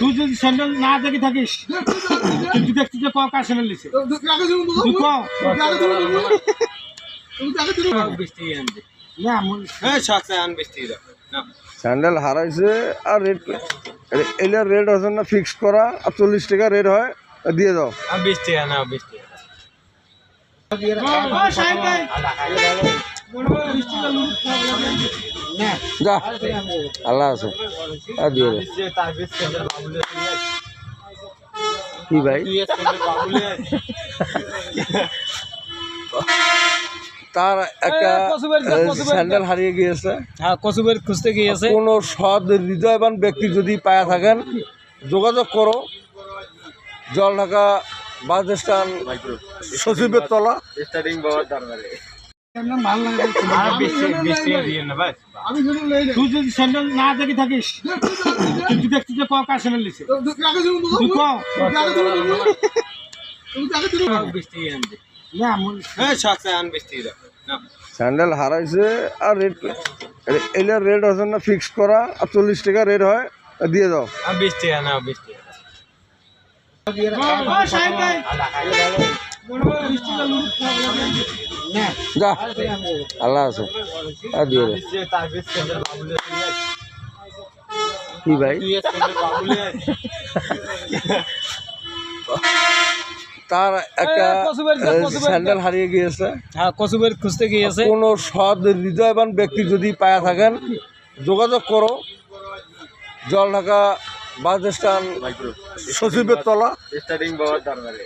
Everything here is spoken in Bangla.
তুই যদি স্যান্ডেল না দেখে থাকিস তুই দেখছিস যে কার স্যান্ডেল নিছে স্যান্ডেল হারাইছে আর রেট এলে রেট আছে না ফিক্স করা আর 40 টাকা রেট হয় দিয়ে দাও 20 টাকা না 20 টাকা যা আল্লাহ আছে আর দিয়ে দাও কি ভাই তার একটা স্যান্ডেল হারিয়ে গিয়েছে। হ্যাঁ কসুবের খুঁজতে গিয়েছে। কোনো সৎ হৃদয়বান ব্যক্তি যদি পায়া থাকেন যোগাযোগ করো। জলঢাকা বাস স্ট্যান্ড সচিবের তলা স্টার্টিং বাবার দরবারে তুই যদি স্যান্ডেল না দেখে থাকিস তুই দেখছিস যে কার স্যান্ডেল নিছে স্যান্ডেল হারাইছে আর রেট এলে রেট আছে না ফিক্স করা আর 40 টাকা রেট হয় দিয়ে দাও 20 টাকা না 20 টাকা যা আল্লাহ আছে আর দিয়ে দাও কি ভাই তার একটা স্যান্ডেল হারিয়ে গিয়েছে। হ্যাঁ কসুবের খুঁজতে গিয়েছে। কোনো সৎ হৃদয়বান ব্যক্তি যদি পায়া থাকেন যোগাযোগ করো। জলঢাকা বাস স্ট্যান্ড সচিবের তলা স্টার্টিং বাবার দরবারে